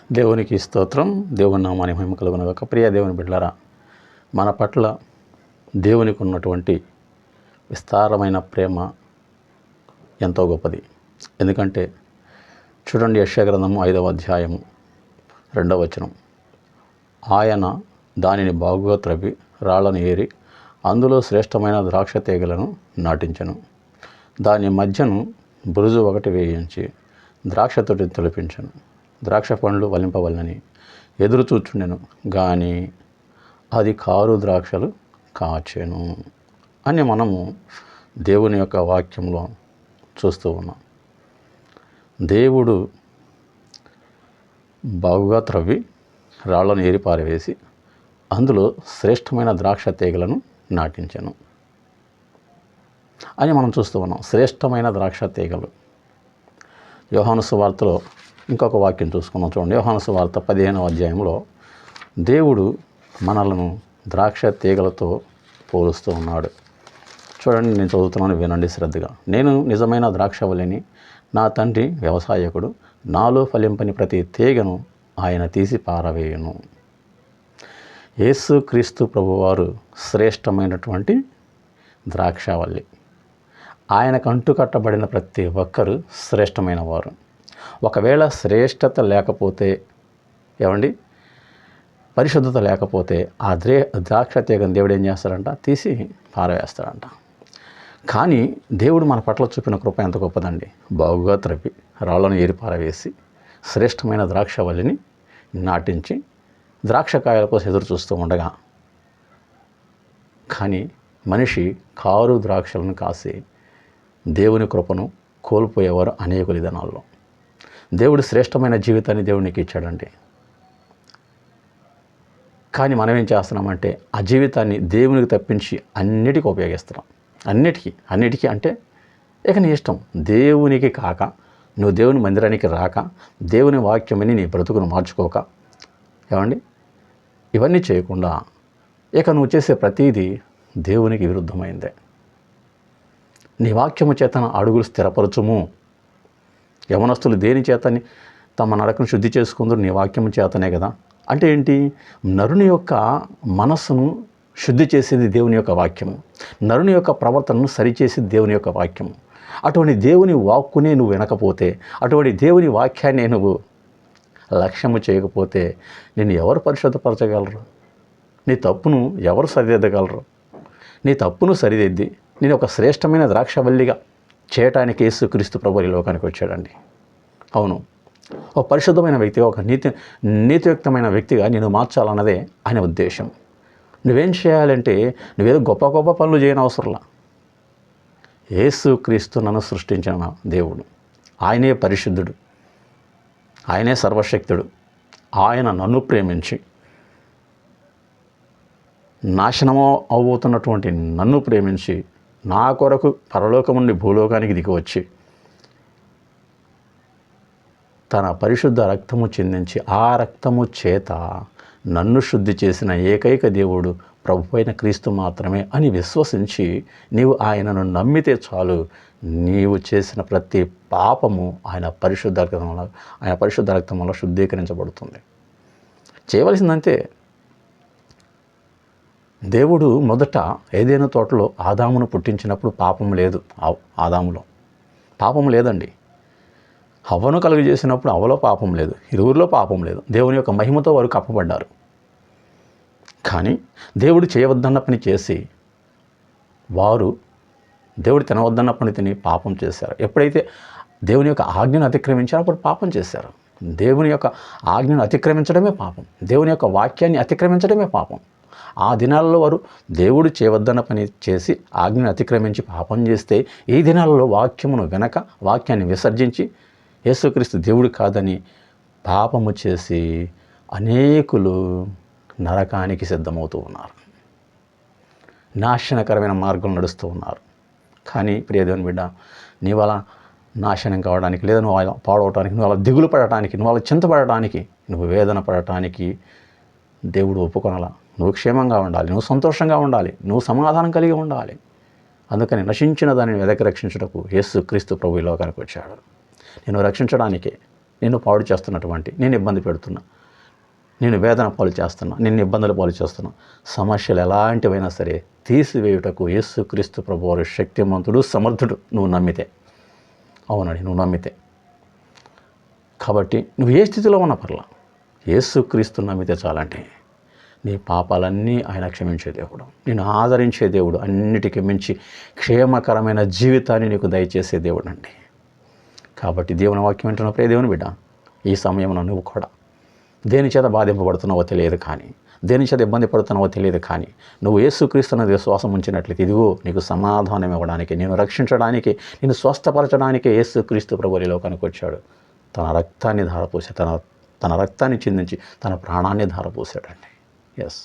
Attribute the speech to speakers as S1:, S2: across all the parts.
S1: దేవునికి స్తోత్రం. దేవుని నామానికి మహిమ కలుగునగాక. ప్రియ దేవుని బిడ్డలారా, మన పట్ల దేవునికి ఉన్నటువంటి విస్తారమైన ప్రేమ ఎంతో గొప్పది. ఎందుకంటే చూడండి, యెషయా గ్రంథము 5వ అధ్యాయము 2వ వచనం. ఆయన దానిని బాగుగా త్రవ్వి రాళ్లను ఏరి అందులో శ్రేష్టమైన ద్రాక్ష తీగలను నాటించెను. దాని మధ్యను బురుజు ఒకటి వేయించి ద్రాక్ష తొట్టి తొలిపించెను. ద్రాక్ష పండ్లు వలింపవలనని ఎదురు చూచుండెను, కానీ అది కారు ద్రాక్షలు కాచెను అని మనము దేవుని యొక్క వాక్యంలో చూస్తూ ఉన్నాం. దేవుడు బాగుగా త్రవ్వి రాళ్లను ఏరి పారవేసి అందులో శ్రేష్టమైన ద్రాక్ష తీగలను నాటించెను అని మనం చూస్తూ ఉన్నాం. శ్రేష్టమైన ద్రాక్ష తీగలు. యోహాను సువార్తలో ఇంకొక వాక్యం చూసుకున్నాం. చూడండి, యోహాను సువార్త 15వ అధ్యాయంలో దేవుడు మనలను ద్రాక్ష తీగలతో పోలుస్తూ ఉన్నాడు. చూడండి, నేను చదువుతున్నాను, వినండి శ్రద్ధగా. నేను నిజమైన ద్రాక్షవల్లిని, నా తండ్రి వ్యవసాయకుడు. నాలో ఫలింపని ప్రతి తీగను ఆయన తీసి పారవేయును. యేసు క్రీస్తు ప్రభువారు శ్రేష్టమైనటువంటి ద్రాక్షవల్లి. ఆయనకు అంటుకట్టబడిన ప్రతి ఒక్కరూ శ్రేష్టమైన వారు. ఒకవేళ శ్రేష్టత లేకపోతే, ఏమండి, పరిశుద్ధత లేకపోతే ఆ ద్రాక్ష తీగను దేవుడు ఏం చేస్తాడంట? తీసి పారవేస్తాడంట. కానీ దేవుడు మన పట్ల చూపిన కృప ఎంత గొప్పదండి. బాగుగా త్రవ్వి రాళ్లను ఏరి పారవేసి శ్రేష్టమైన ద్రాక్షవల్లిని నాటించి ద్రాక్షకాయల కోసం ఎదురు చూస్తూ ఉండగా, కానీ మనిషి కారు ద్రాక్షలను కాసి దేవుని కృపను కోల్పోయేవారు అనేకులు దినాల్లో. దేవుడు శ్రేష్టమైన జీవితాన్ని దేవునికి ఇచ్చాడండి. కానీ మనం ఏం చేస్తున్నామంటే ఆ జీవితాన్ని దేవునికి తప్పించి అన్నిటికీ ఉపయోగిస్తున్నాం. అన్నిటికీ అంటే ఇక నీ ఇష్టం. దేవునికి కాక, నువ్వు దేవుని మందిరానికి రాక, దేవుని వాక్యమని నీ బ్రతుకును మార్చుకోక, ఏమండి, ఇవన్నీ చేయకుండా ఇక నువ్వు చేసే ప్రతీదీ దేవునికి విరుద్ధమైందే. నీ వాక్యము చేతన అడుగులు స్థిరపరచుము. యవనస్తులు దేని చేతని తమ నడకను శుద్ధి చేసుకుందరు? నీ వాక్యము చేతనే కదా. అంటే ఏంటి? నరుని యొక్క మనస్సును శుద్ధి చేసేది దేవుని యొక్క వాక్యము. నరుని యొక్క ప్రవర్తనను సరిచేసేది దేవుని యొక్క వాక్యము. అటువంటి దేవుని వాక్కునే నువ్వు వినకపోతే, అటువంటి దేవుని వాక్యాన్ని నువ్వు లక్ష్యము చేయకపోతే నిన్ను ఎవరు పరిశుద్ధపరచగలరు? నీ తప్పును ఎవరు సరిదిద్దగలరు? నీ తప్పును సరిదిద్ది నేను ఒక శ్రేష్టమైన ద్రాక్షవల్లిగా చేయటానికి యేసుక్రీస్తు ప్రభువు ఈ లోకానికి వచ్చాడండి. అవును, ఒక పరిశుద్ధమైన వ్యక్తిగా, ఒక నీతియుక్తమైన వ్యక్తిగా నేను మార్చాలన్నదే ఆయన ఉద్దేశం. నువ్వేం చేయాలంటే, నువ్వేదో గొప్ప గొప్ప పనులు చేయని అవసరంలా. యేసుక్రీస్తు నన్ను సృష్టించిన దేవుడు, ఆయనే పరిశుద్ధుడు, ఆయనే సర్వశక్తుడు. ఆయన నన్ను ప్రేమించి నాశనమో అవబోతున్నటువంటి నన్ను ప్రేమించి నా కొరకు పరలోకం నుండి భూలోకానికి దిగివచ్చి తన పరిశుద్ధ రక్తము చిందించి ఆ రక్తము చేత నన్ను శుద్ధి చేసిన ఏకైక దేవుడు ప్రభువైన క్రీస్తు మాత్రమే అని విశ్వసించి నీవు ఆయనను నమ్మితే చాలు, నీవు చేసిన ప్రతి పాపము ఆయన పరిశుద్ధ రక్తం వల్ల శుద్ధీకరించబడుతుంది. చేయవలసిందంతే. దేవుడు మొదట ఏదైనా తోటలో ఆదామును పుట్టించినప్పుడు పాపం లేదు. ఆదాములో పాపం లేదండి. హవ్వను కలుగజేసినప్పుడు అవలో పాపం లేదు, ఇరువురిలో పాపం లేదు. దేవుని యొక్క మహిమతో వారు కప్పబడ్డారు. కానీ దేవుడు చేయవద్దన్న పని చేసి వారు దేవుడు తినవద్దన్న పని తిని పాపం చేశారు. ఎప్పుడైతే దేవుని యొక్క ఆజ్ఞను అతిక్రమించారో అప్పుడు పాపం చేశారు. దేవుని యొక్క ఆజ్ఞను అతిక్రమించడమే పాపం. దేవుని యొక్క వాక్యాన్ని అతిక్రమించడమే పాపం. ఆ దినాలలో వారు దేవుడు చేయవద్దన్న పని చేసి ఆజ్ఞను అతిక్రమించి పాపం చేస్తే, ఈ దినాలలో వాక్యమును వినక, వాక్యాన్ని విసర్జించి యేసుక్రీస్తు దేవుడు కాదని పాపము చేసి అనేకులు నరకానికి సిద్ధమవుతూ ఉన్నారు. నాశనకరమైన మార్గం నడుస్తూ ఉన్నారు. కానీ ప్రియ దేవుని బిడ్డ, నీవు అలా నాశనం కావడానికి, లేదా నువ్వు అలా పాడవటానికి, నువ్వు అలా దిగులు పడటానికి, నువ్వు అలా చింతపడటానికి, నువ్వు వేదన పడటానికి దేవుడు ఒప్పుకొనలా. నువ్వు క్షేమంగా ఉండాలి, నువ్వు సంతోషంగా ఉండాలి, నువ్వు సమాధానం కలిగి ఉండాలి. అందుకని నశించిన దానిని వెదకి రక్షించుటకు యేసుక్రీస్తు ప్రభువు ఈ లోకానికి వచ్చాడు. నేను రక్షించడానికే, నిన్ను పాడు చేస్తున్నటువంటి, నేను ఇబ్బంది పెడుతున్నా, నేను వేదన పాలు చేస్తున్నా, నిన్ను ఇబ్బందుల పాలు చేస్తున్నా, సమస్యలు ఎలాంటివైనా సరే తీసివేయుటకు యేసుక్రీస్తు ప్రభువారు శక్తిమంతుడు, సమర్థుడు, నువ్వు నమ్మితే. అవునండి, నువ్వు నమ్మితే. కాబట్టి నువ్వు ఏ స్థితిలో ఉన్నా పర్లా, యేసుక్రీస్తు నమ్మితే చాలంటే నీ పాపాలన్నీ ఆయన క్షమించే దేవుడు, నేను ఆదరించే దేవుడు, అన్నిటికీ మించి క్షేమకరమైన జీవితాన్ని నీకు దయచేసే దేవుడు అండి. కాబట్టి దేవుని వాక్యం వింటున్నప్పుడే దేవుని బిడ్డ, ఈ సమయంలో నువ్వు కూడా దేని చేత బాధింపబడుతున్నావో తెలియదు కానీ, దేని చేత ఇబ్బంది పడుతున్నావో తెలియదు కానీ, నువ్వు యేసుక్రీస్తున్న విశ్వాసం ఉంచినట్లయితే ఇదిగో నీకు సమాధానం ఇవ్వడానికి, నేను రక్షించడానికి, నేను స్వస్థపరచడానికి యేసుక్రీస్తు ప్రభువు ఈ లోకానికి వచ్చాడు. తన రక్తాన్ని ధారపోసి, తన రక్తాన్ని చిందించి తన ప్రాణాన్ని ధారపోసాడండి. ఎస్,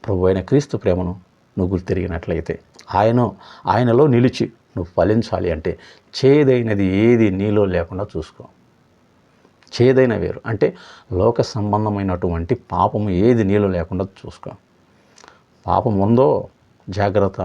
S1: ప్రభు అయిన క్రీస్తు ప్రేమను నువ్వు గుర్తిరిగినట్లయితే, ఆయనలో నిలిచి నువ్వు ఫలించాలి అంటే చేదైనది ఏది నీలో లేకుండా చూసుకో. చేదైన వేరు అంటే లోక సంబంధమైనటువంటి పాపము ఏది నీలో లేకుండా చూసుకో. పాపం ఉందో జాగ్రత్త,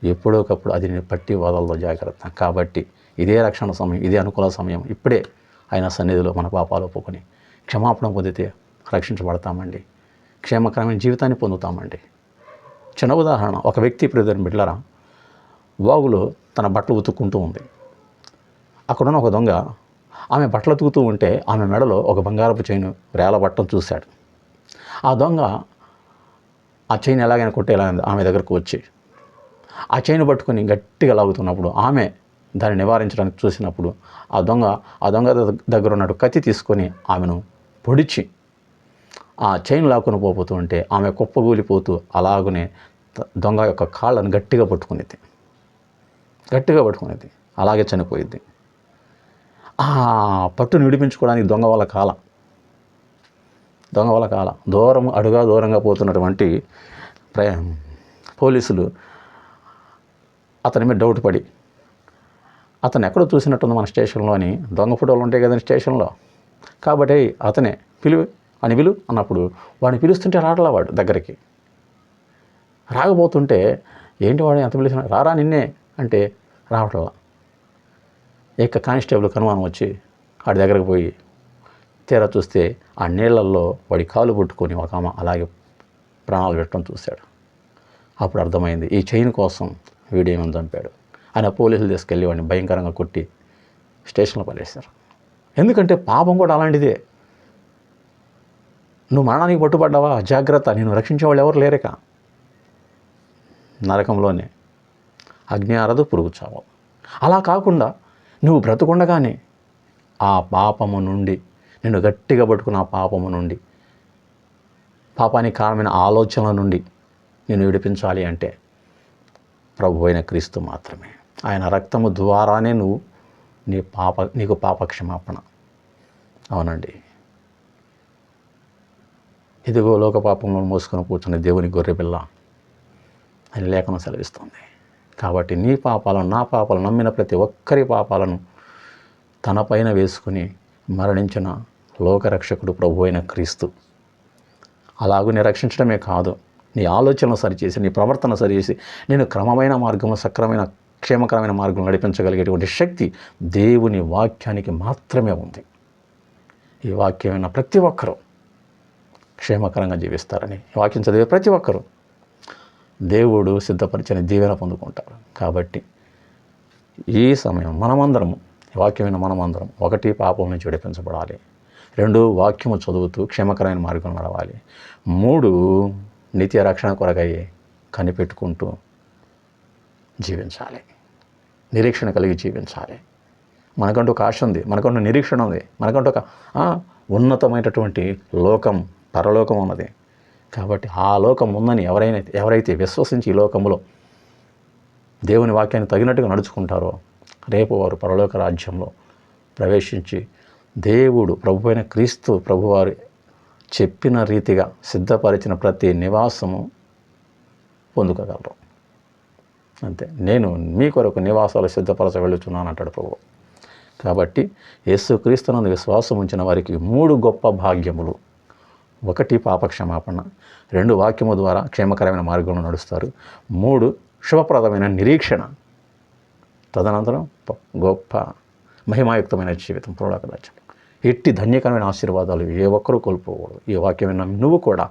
S1: ఎప్పుడోకప్పుడు అది నేను పట్టి వదలదో జాగ్రత్త. కాబట్టి ఇదే రక్షణ సమయం, ఇదే అనుకూల సమయం. ఇప్పుడే ఆయన సన్నిధిలో మన పాపాలు ఒప్పుకొని క్షమాపణ పొందితే రక్షించబడతామండి, క్షేమకరమైన జీవితాన్ని పొందుతామండి. చిన్న ఉదాహరణ, ఒక వ్యక్తి ఇప్పుడు బిడ్డలారా వాగులో తన బట్టలు ఉతుక్కుంటూ ఉంది. అక్కడున్న ఒక దొంగ ఆమె బట్టలు ఉతుకుతూ ఉంటే ఆమె మెడలో ఒక బంగారపు చైను వేలబట్టం చూశాడు. ఆ దొంగ ఆ చైన్ ఎలాగైనా కొట్టేలా ఆమె దగ్గరకు వచ్చి ఆ చైన్ పట్టుకొని గట్టిగా లాగుతున్నప్పుడు, ఆమె దాన్ని నివారించడానికి చూసినప్పుడు ఆ దొంగ దగ్గర ఉన్నట్టు కత్తి తీసుకొని ఆమెను పొడిచి ఆ చైన్ లాక్కుని పోతూ ఉంటే ఆమె కుప్పగూలిపోతూ అలాగనే దొంగ యొక్క కాళ్ళను గట్టిగా పట్టుకునేది, అలాగే చనిపోయింది. ఆ పట్టును విడిపించుకోవడానికి దొంగ వల్ల కాల దూరంగా పోతున్నటువంటి పోలీసులు అతని మీద డౌట్ పడి, అతను ఎక్కడో చూసినట్టుంది మన స్టేషన్లో అని, దొంగ ఫోటోలు ఉంటాయి కదండి స్టేషన్లో, కాబట్టి అతనే పిలువు అన్నప్పుడు వాడిని పిలుస్తుంటే రావట్లా, వాడు దగ్గరికి రాకపోతుంటే ఏంటి వాడు ఎంత పిలిచిన రారా నిన్నే అంటే రావట్లా. ఇక కానిస్టేబుల్ కనుమానం వచ్చి వాడి దగ్గరకు పోయి తీరా చూస్తే ఆ నీళ్ళల్లో వాడి కాలు పట్టుకొని ఒక ఆమె అలాగే ప్రాణాలు పెట్టడం చూశాడు. అప్పుడు అర్థమైంది, ఈ చైన్ కోసం వీడేమని చంపాడు. ఆయన పోలీసులు తీసుకెళ్ళి వాడిని భయంకరంగా కొట్టి స్టేషన్లో పడేశారు. ఎందుకంటే పాపం కూడా అలాంటిదే. నువ్వు మరణానికి పట్టుబడ్డావా, జాగ్రత్త, నేను రక్షించేవాళ్ళు ఎవరు లేరేక. నరకంలోనే అగ్ని ఆరదు, పురుగు చావు. అలా కాకుండా నువ్వు బ్రతుకుండగానే ఆ పాపము నుండి, నిన్ను గట్టిగా పట్టుకున్న ఆ పాపము నుండి, పాపానికి కారణమైన ఆలోచనల నుండి నేను విడిపించాలి అంటే ప్రభు అయిన క్రీస్తు మాత్రమే. ఆయన రక్తము ద్వారానే నీకు పాప క్షమాపణ. అవునండి, ఇదిగో లోక పాపంలో మోసుకొని కూర్చున్న దేవుని గొర్రెపిల్ల అని లేఖనం సెలవిస్తుంది. కాబట్టి నీ పాపాలను, నా పాపాలను, నమ్మిన ప్రతి ఒక్కరి పాపాలను తనపైన వేసుకుని మరణించిన లోకరక్షకుడు ప్రభు అయిన క్రీస్తు. అలాగూ రక్షించడమే కాదు, నీ ఆలోచనలు సరిచేసి, నీ ప్రవర్తన సరిచేసి నేను క్రమమైన మార్గంలో, సక్రమైన క్షేమకరమైన మార్గంలో నడిపించగలిగేటువంటి శక్తి దేవుని వాక్యానికి మాత్రమే ఉంది. ఈ వాక్యమైన ప్రతి ఒక్కరూ క్షేమకరంగా జీవిస్తారని, ఈ వాక్యం చదివే ప్రతి ఒక్కరూ దేవుడు సిద్ధపరిచిన దీవెన పొందుకుంటారు. కాబట్టి ఈ సమయం మనమందరము, వాక్యమైన మనమందరం, 1 పాపం నుంచి విడిపించబడాలి, 2 వాక్యము చదువుతూ క్షేమకరమైన మార్గం నడవాలి, 3 నిత్య రక్షణ కొరకై కనిపెట్టుకుంటూ జీవించాలి, నిరీక్షణ కలిగి జీవించాలి. మనకంటూ ఒక ఆశ ఉంది, మనకంటూ నిరీక్షణ ఉంది, మనకంటూ ఒక ఉన్నతమైనటువంటి లోకం, పరలోకం ఉన్నది. కాబట్టి ఆ లోకం ఉందని ఎవరైతే విశ్వసించి ఈ లోకంలో దేవుని వాక్యాన్ని తగినట్టుగా నడుచుకుంటారో రేపు వారు పరలోక రాజ్యంలో ప్రవేశించి దేవుడు ప్రభు అయిన క్రీస్తు ప్రభువారు చెప్పిన రీతిగా సిద్ధపరిచిన ప్రతి నివాసము పొందుకోగలరు. అంతే, నేను మీ కొరకు నివాసాలు సిద్ధపరచ వెళుతున్నాను అంటాడు ప్రభు. కాబట్టి యేసుక్రీస్తునందు విశ్వాసం ఉంచిన వారికి 3 గొప్ప భాగ్యములు. 1 పాప క్షమాపణ, 2 వాక్యము ద్వారా క్షేమకరమైన మార్గంలో నడుస్తారు, 3 శుభప్రదమైన నిరీక్షణ, తదనంతరం గొప్ప మహిమాయుక్తమైన జీవితం పరలోక రాజ్యం. ఎట్టి ధన్యకరమైన ఆశీర్వాదాలు ఏ ఒక్కరూ కోల్పోకూడదు. ఈ వాక్యం విన్న నువ్వు కూడా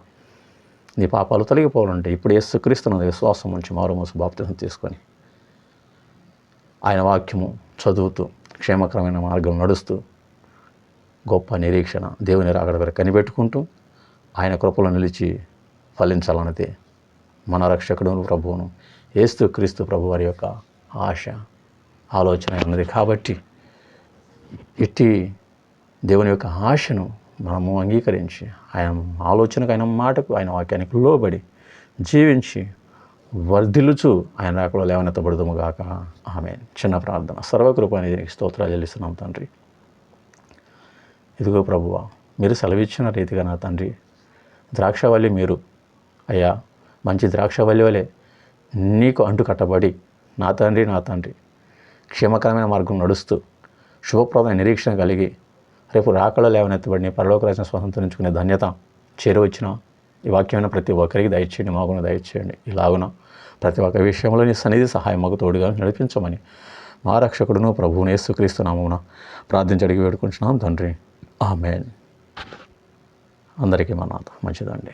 S1: నీ పాపాలు తొలగిపోవాలంటే ఇప్పుడు యేసుక్రీస్తునందు విశ్వాసం ఉంచి మారుమోసు బాప్తిసం తీసుకొని ఆయన వాక్యము చదువుతూ క్షేమకరమైన మార్గం నడుస్తూ గొప్ప నిరీక్షణ దేవుని రాకడ వరకు కనిపెట్టుకుంటూ ఆయన కృపలో నిలిచి ఫలించాలన్నదే మన రక్షకుడు ప్రభువును యేసుక్రీస్తు ప్రభు వారి యొక్క ఆశ ఆలోచన ఉన్నది. కాబట్టి ఇట్టి దేవుని యొక్క ఆశను మనము అంగీకరించి ఆయన ఆలోచనకు, ఆయన మాటకు, ఆయన వాక్యానికి లోబడి జీవించి వర్ధిల్లుచు ఆయన రాకడలో లేవనెత్తబడుదుము గాక. ఆమేన్. చిన్న ప్రార్థన. సర్వకృపానిధికి స్తోత్రాలు చెల్లిస్తున్నాం తండ్రి. ఇదిగో ప్రభువా, మీరు సెలవిచ్చిన రీతిగా నా తండ్రి ద్రాక్షవల్లి మీరు అయ్యా, మంచి ద్రాక్షవల్లి వలె నీకు అంటు కట్టబడి నా తండ్రి క్షేమకరమైన మార్గం నడుస్తూ శుభప్రదమైన నిరీక్షణ కలిగి రేపు రాకడలో లేవనెత్తబడిన పరలోక రాజ్యం స్వతంత్రించుకునే ధన్యత చేరువచ్చిన ఈ వాక్యమైన ప్రతి ఒక్కరికి దయచేయండి, మాకును దయచేయండి. ఇలాగున ప్రతి ఒక్క విషయంలో నీ సన్నిధి సహాయం మాకు తోడుగా నడిపించమని మా రక్షకుడును ప్రభువును యేసుక్రీస్తు నామమున ప్రార్థించి అడిగి వేడుకుంటున్నాం తండ్రి. ఆమేన్. అందరికీ మన్నాత మంచిదండి.